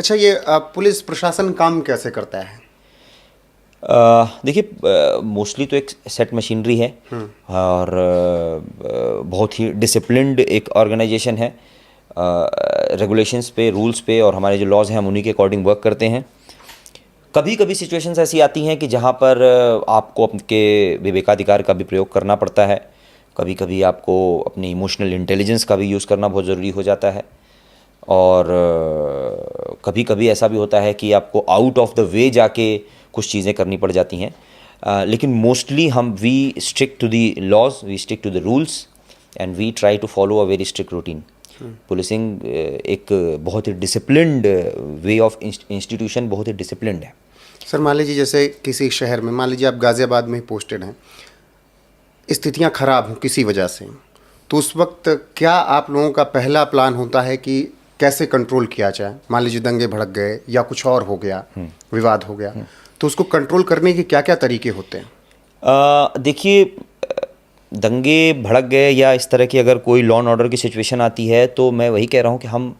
अच्छा, ये पुलिस प्रशासन काम कैसे करता है? देखिए, मोस्टली तो एक सेट मशीनरी है और बहुत ही डिसिप्लिन्ड एक ऑर्गेनाइजेशन है। रेगुलेशंस पे, रूल्स पे और हमारे जो लॉज हैं हम उन्हीं के अकॉर्डिंग वर्क करते हैं। कभी कभी सिचुएशंस ऐसी आती हैं कि जहाँ पर आपको आपके विवेकाधिकार का भी प्रयोग करना पड़ता है। कभी कभी आपको अपनी इमोशनल इंटेलिजेंस का भी यूज़ करना बहुत ज़रूरी हो जाता है। और कभी कभी ऐसा भी होता है कि आपको आउट ऑफ द वे जाके कुछ चीज़ें करनी पड़ जाती हैं। लेकिन मोस्टली हम we stick to the laws, we stick to the rules and we try to follow a very strict routine. Policing एक बहुत ही डिसिप्लिन्ड वे ऑफ इंस्टीट्यूशन, बहुत ही डिसिप्लिन्ड है। सर, मान लीजिए जैसे किसी शहर में, मान लीजिए आप गाज़ियाबाद में ही पोस्टेड हैं, स्थितियां खराब हों किसी वजह से, तो उस वक्त क्या आप लोगों का पहला प्लान होता है कि कैसे कंट्रोल किया जाए? मान लीजिए दंगे भड़क गए या कुछ और हो गया, विवाद हो गया, तो उसको कंट्रोल करने के क्या क्या तरीके होते हैं? देखिए, दंगे भड़क गए या इस तरह की अगर कोई लॉ एंड ऑर्डर की सिचुएशन आती है तो मैं वही कह रहा हूँ कि हम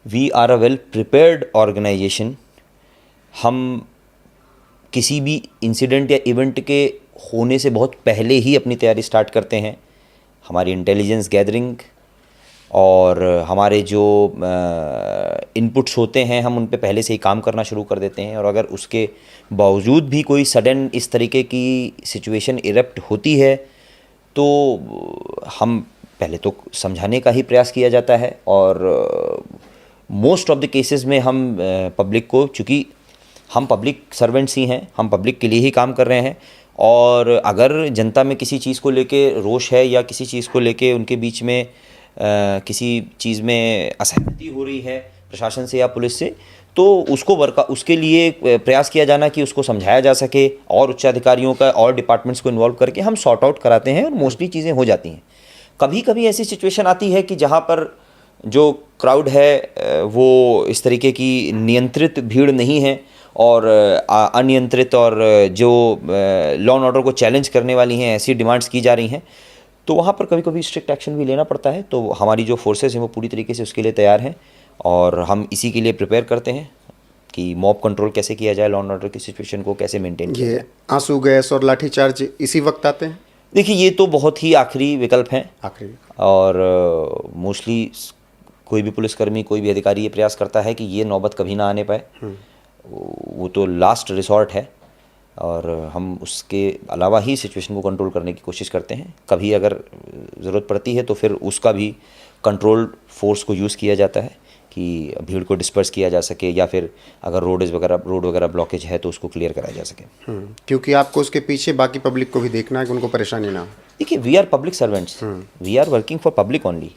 we are a well prepared organisation. हम किसी भी इंसिडेंट या इवेंट के होने से बहुत पहले ही अपनी तैयारी स्टार्ट करते हैं। हमारी इंटेलिजेंस गैदरिंग और हमारे जो इनपुट्स होते हैं हम उन पे पहले से ही काम करना शुरू कर देते हैं। और अगर उसके बावजूद भी कोई सडन इस तरीके की सिचुएशन इरप्ट होती है तो हम पहले तो समझाने का ही प्रयास किया जाता है। और मोस्ट ऑफ द केसेस में हम पब्लिक को, चूँकि हम पब्लिक सर्वेंट्स ही हैं, हम पब्लिक के लिए ही काम कर रहे हैं, और अगर जनता में किसी चीज़ को लेके रोष है या किसी चीज़ को लेके उनके बीच में किसी चीज़ में असहमति हो रही है प्रशासन से या पुलिस से, तो उसके लिए प्रयास किया जाना कि उसको समझाया जा सके और उच्च अधिकारियों का और डिपार्टमेंट्स को इन्वॉल्व करके हम सॉर्ट आउट कराते हैं और मोस्टली चीज़ें हो जाती हैं। कभी कभी ऐसी सिचुएशन आती है कि जहाँ पर जो क्राउड है वो इस तरीके की नियंत्रित भीड़ नहीं है और अनियंत्रित और जो लॉ एंड ऑर्डर को चैलेंज करने वाली हैं ऐसी डिमांड्स की जा रही हैं, तो वहाँ पर कभी कभी स्ट्रिक्ट एक्शन भी लेना पड़ता है। तो हमारी जो फोर्सेस हैं वो पूरी तरीके से उसके लिए तैयार हैं और हम इसी के लिए प्रिपेयर करते हैं कि मॉब कंट्रोल कैसे किया जाए, लॉ एंड ऑर्डर की सिचुएशन को कैसे मेंटेन किया ये जाए। आंसू गैस और लाठीचार्ज इसी वक्त आते हैं? देखिए, ये तो बहुत ही आखिरी विकल्प हैं आखिरी। और मोस्टली कोई भी पुलिसकर्मी, कोई भी अधिकारी ये प्रयास करता है कि ये नौबत कभी ना आने पाए। वो तो लास्ट रिसॉर्ट है और हम उसके अलावा ही सिचुएशन को कंट्रोल करने की कोशिश करते हैं। कभी अगर ज़रूरत पड़ती है तो फिर उसका भी कंट्रोल फोर्स को यूज़ किया जाता है कि भीड़ को डिस्पर्स किया जा सके, या फिर अगर रोड वगैरह ब्लॉकेज है तो उसको क्लियर कराया जा सके। क्योंकि आपको उसके पीछे बाकी पब्लिक को भी देखना है कि उनको परेशानी ना हो। देखिए, we are public servants, we are working for public only.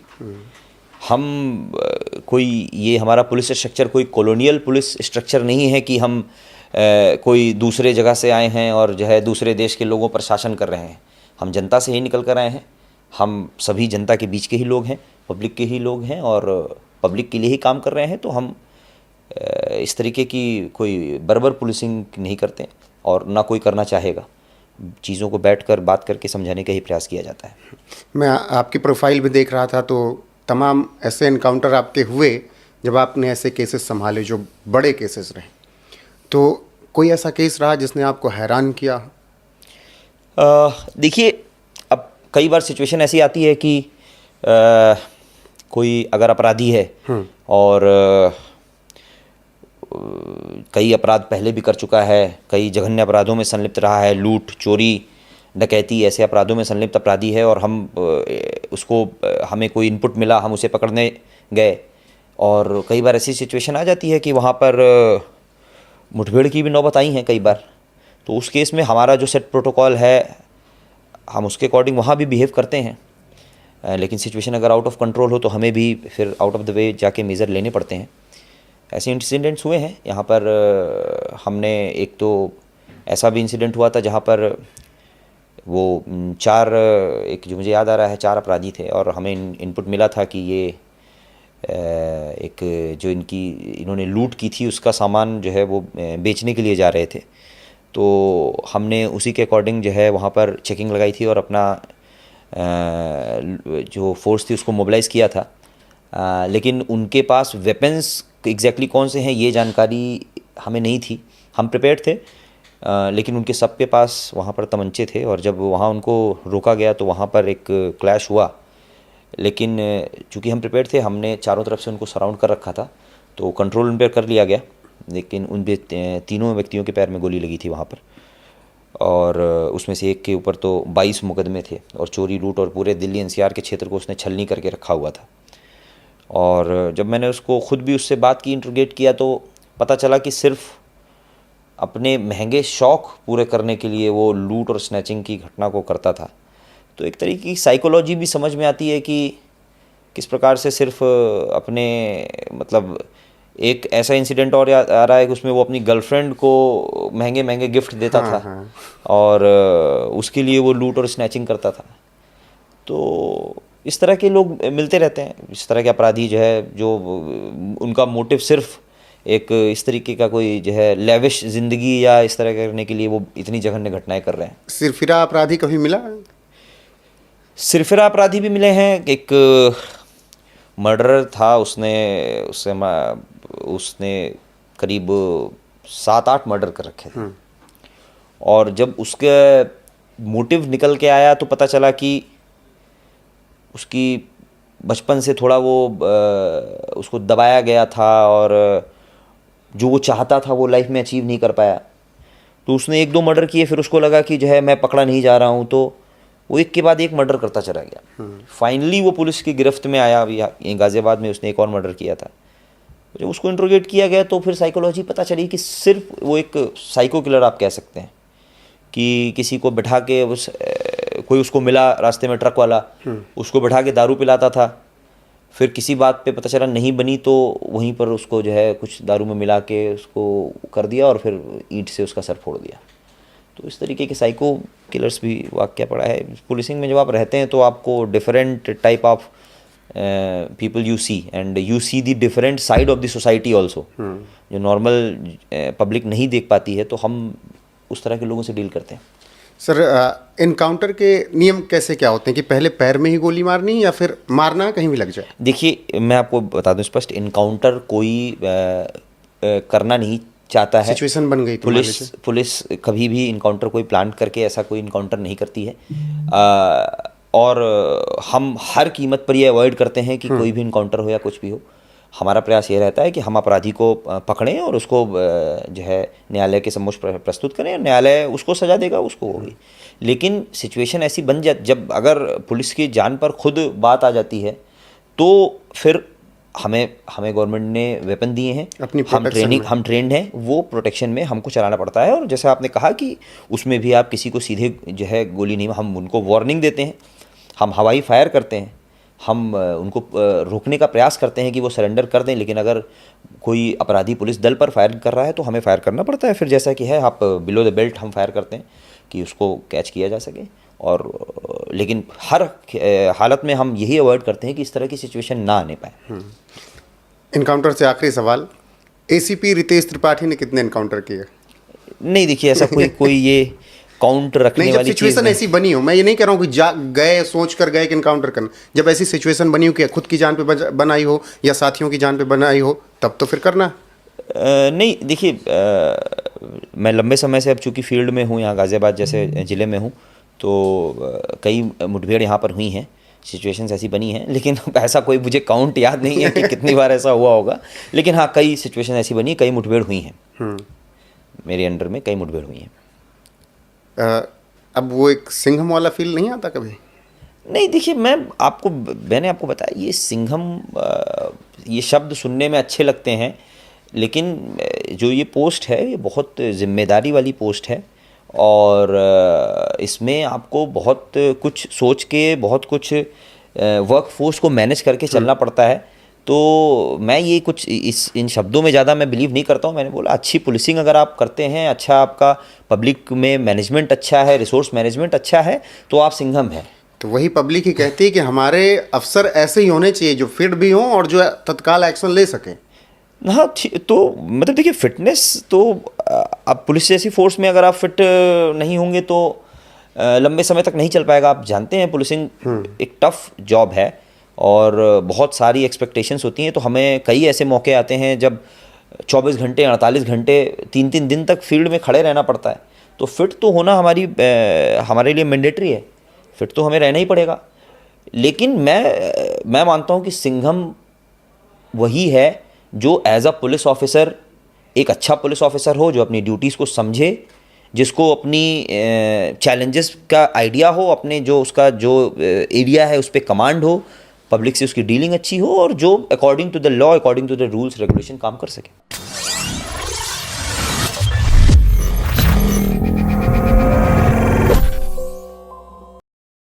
हम कोई, ये हमारा पुलिस स्ट्रक्चर कोई कॉलोनियल पुलिस स्ट्रक्चर नहीं है कि हम कोई दूसरे जगह से आए हैं और जो है दूसरे देश के लोगों पर शासन कर रहे हैं। हम जनता से ही निकल कर आए हैं, हम सभी जनता के बीच के ही लोग हैं, पब्लिक के ही लोग हैं और पब्लिक के लिए ही काम कर रहे हैं। तो हम इस तरीके की कोई बर्बर पुलिसिंग नहीं करते और ना कोई करना चाहेगा। चीज़ों को बैठकर बात करके समझाने का ही प्रयास किया जाता है। मैं आपकी प्रोफाइल में देख रहा था तो तमाम ऐसे इनकाउंटर आपके हुए जब आपने ऐसे केसेस संभाले जो बड़े केसेस रहे, तो कोई ऐसा केस रहा जिसने आपको हैरान किया? देखिए, अब कई बार सिचुएशन ऐसी आती है कि कोई अगर अपराधी है और कई अपराध पहले भी कर चुका है, कई जघन्य अपराधों में संलिप्त रहा है, लूट, चोरी, डकैती, ऐसे अपराधों में संलिप्त अपराधी है और हमें कोई इनपुट मिला, हम उसे पकड़ने गए और कई बार ऐसी सिचुएशन आ जाती है कि वहाँ पर मुठभेड़ की भी नौबत आई है कई बार। तो उस केस में हमारा जो सेट प्रोटोकॉल है हम उसके अकॉर्डिंग वहाँ भी बिहेव करते हैं। लेकिन सिचुएशन अगर आउट ऑफ कंट्रोल हो तो हमें भी फिर आउट ऑफ द वे जाके मेजर लेने पड़ते हैं। ऐसे इंसिडेंट्स हुए हैं यहाँ पर। हमने एक तो ऐसा भी इंसिडेंट हुआ था जहाँ पर वो एक जो मुझे याद आ रहा है 4 अपराधी थे और हमें इनपुट मिला था कि ये एक जो इन्होंने लूट की थी उसका सामान जो है वो बेचने के लिए जा रहे थे। तो हमने उसी के अकॉर्डिंग जो है वहाँ पर चेकिंग लगाई थी और अपना जो फोर्स थी उसको मोबिलाइज़ किया था। लेकिन उनके पास वेपन्स एग्जैक्टली कौन से हैं ये जानकारी हमें नहीं थी। हम प्रिपेयर्ड थे, लेकिन उनके सबके पास वहाँ पर तमंचे थे, और जब वहाँ उनको रोका गया तो वहाँ पर एक क्लैश हुआ। लेकिन चूँकि हम प्रिपेयर्ड थे, हमने चारों तरफ से उनको सराउंड कर रखा था, तो कंट्रोल उन पर कर लिया गया। लेकिन उन तीनों व्यक्तियों के पैर में गोली लगी थी वहाँ पर, और उसमें से एक के ऊपर तो 22 मुकदमे थे, और चोरी, लूट और पूरे दिल्ली एनसीआर के क्षेत्र को उसने छलनी करके रखा हुआ था। और जब मैंने उसको खुद भी उससे बात की, इंट्रोगेट किया, तो पता चला कि सिर्फ अपने महंगे शौक़ पूरे करने के लिए वो लूट और स्नैचिंग की घटना को करता था। तो एक तरीके की साइकोलॉजी भी समझ में आती है कि किस प्रकार से सिर्फ अपने मतलब एक ऐसा इंसिडेंट और आ रहा है कि उसमें वो अपनी गर्लफ्रेंड को महंगे महंगे गिफ्ट देता था, और उसके लिए वो लूट और स्नैचिंग करता था। तो इस तरह के लोग मिलते रहते हैं, इस तरह के अपराधी जो है, जो उनका मोटिव सिर्फ एक इस तरीके का कोई जो है लेविश ज़िंदगी या इस तरह करने के लिए वो इतनी जघन्य घटनाएं कर रहे हैं। सिरफिरा अपराधी कभी मिला? सिरफिरा अपराधी भी मिले हैं। एक मर्डरर था, उसने करीब 7-8 मर्डर कर रखे थे, और जब उसके मोटिव निकल के आया तो पता चला कि उसकी बचपन से थोड़ा वो उसको दबाया गया था, और जो वो चाहता था वो लाइफ में अचीव नहीं कर पाया। तो उसने 1-2 मर्डर किए, फिर उसको लगा कि जो है मैं पकड़ा नहीं जा रहा हूँ, तो वो एक के बाद एक मर्डर करता चला गया। फाइनली वो पुलिस की गिरफ्त में आया। अभी गाज़ियाबाद में उसने एक और मर्डर किया था। जब उसको इंट्रोगेट किया गया तो फिर साइकोलॉजी पता चली कि सिर्फ वो एक साइको किलर आप कह सकते हैं, कि किसी को बिठा के कोई उसको मिला रास्ते में, ट्रक वाला, उसको बिठा के दारू पिलाता था। फिर किसी बात पे पता चला नहीं बनी तो वहीं पर उसको जो है कुछ दारू में मिला के उसको कर दिया, और फिर ईंट से उसका सर फोड़ दिया। तो इस तरीके के साइको किलर्स भी वाक़या पड़ा है। पुलिसिंग में जब आप रहते हैं तो आपको different type of people you see, and you see the different side of the society also, जो नॉर्मल पब्लिक नहीं देख पाती है। तो हम उस तरह के लोगों से डील करते हैं। सर, इनकाउंटर के नियम कैसे क्या होते हैं कि पहले पैर में ही गोली मारनी या फिर मारना कहीं भी लग जाए? देखिए, मैं आपको बता दूं स्पष्ट, इनकाउंटर कोई करना नहीं चाहता है। सिचुएशन बन गई तो पुलिस कभी भी इनकाउंटर कोई प्लान करके ऐसा कोई इनकाउंटर नहीं करती है, और हम हर कीमत पर ये अवॉइड करते हैं कि कोई भी इनकाउंटर हो या कुछ भी हो। हमारा प्रयास ये रहता है कि हम अपराधी को पकड़ें और उसको जो है न्यायालय के सम्मुख प्रस्तुत करें, और न्यायालय उसको सज़ा देगा, उसको होगी। लेकिन सिचुएशन ऐसी बन जब अगर पुलिस की जान पर खुद बात आ जाती है, तो फिर हमें गवर्नमेंट ने वेपन दिए हैं, हम ट्रेंड हैं, वो प्रोटेक्शन में हमको चलाना पड़ता है। और जैसे आपने कहा कि उसमें भी आप किसी को सीधे जो है गोली नहीं, हम उनको वार्निंग देते हैं, हम हवाई फायर करते हैं, हम उनको रोकने का प्रयास करते हैं कि वो सरेंडर कर दें। लेकिन अगर कोई अपराधी पुलिस दल पर फायर कर रहा है तो हमें फायर करना पड़ता है। फिर जैसा कि है, आप बिलो द बेल्ट हम फायर करते हैं कि उसको कैच किया जा सके। और लेकिन हर हालत में हम यही अवॉइड करते हैं कि इस तरह की सिचुएशन ना आने पाए। इनकाउंटर से आखिरी सवाल, एसीपी रितेश त्रिपाठी ने कितने इनकाउंटर किए? नहीं, देखिए, ऐसा कोई ये काउंट रखने वाली सिचुएशन ऐसी बनी हो, मैं ये नहीं कह रहा हूँ कि गए सोच कर गए कि इनकाउंटर करना, जब ऐसी सिचुएशन बनी हो कि खुद की जान पे बनाई हो या साथियों की जान पे बनाई हो, तब तो फिर करना। नहीं, देखिए, मैं लंबे समय से अब चूँकि फील्ड में हूँ, यहाँ गाज़ियाबाद जैसे ज़िले में हूँ, तो कई मुठभेड़ यहाँ पर हुई हैं, सिचुएशंस ऐसी बनी हैं। लेकिन ऐसा कोई मुझे काउंट याद नहीं है कि कितनी बार ऐसा हुआ होगा। लेकिन हाँ, कई सिचुएशन ऐसी बनी, कई मुठभेड़ हुई हैं, मेरे अंडर में कई मुठभेड़ हुई हैं। अब वो एक सिंघम वाला फील नहीं आता कभी? नहीं, देखिए, मैंने आपको बताया, ये सिंघम, ये शब्द सुनने में अच्छे लगते हैं, लेकिन जो ये पोस्ट है, ये बहुत जिम्मेदारी वाली पोस्ट है, और इसमें आपको बहुत कुछ सोच के, बहुत कुछ वर्क फोर्स को मैनेज करके चलना पड़ता है। तो मैं ये कुछ इन शब्दों में ज़्यादा मैं बिलीव नहीं करता हूँ। मैंने बोला, अच्छी पुलिसिंग अगर आप करते हैं, अच्छा आपका पब्लिक में मैनेजमेंट अच्छा है, रिसोर्स मैनेजमेंट अच्छा है, तो आप सिंघम हैं। तो वही पब्लिक ही कहती है कि हमारे अफसर ऐसे ही होने चाहिए, जो फिट भी हों और जो तत्काल एक्शन ले सकें। हाँ, तो मतलब देखिए, फिटनेस तो अब पुलिस जैसी फोर्स में अगर आप फिट नहीं होंगे तो लंबे समय तक नहीं चल पाएगा। आप जानते हैं, पुलिसिंग एक टफ जॉब है, और बहुत सारी एक्सपेक्टेशंस होती हैं। तो हमें कई ऐसे मौके आते हैं जब 24 घंटे 48 घंटे 3-3 दिन तक फील्ड में खड़े रहना पड़ता है। तो फिट तो होना हमारे लिए मैंडेटरी है, फिट तो हमें रहना ही पड़ेगा। लेकिन मैं मानता हूँ कि सिंघम वही है जो एज अ पुलिस ऑफिसर एक अच्छा पुलिस ऑफिसर हो, जो अपनी ड्यूटीज़ को समझे, जिसको अपनी चैलेंजेस का आइडिया हो, अपने जो उसका जो एरिया है उस पर कमांड हो, पब्लिक से उसकी डीलिंग अच्छी हो और जो according to the law, according to the rules regulation काम कर सके।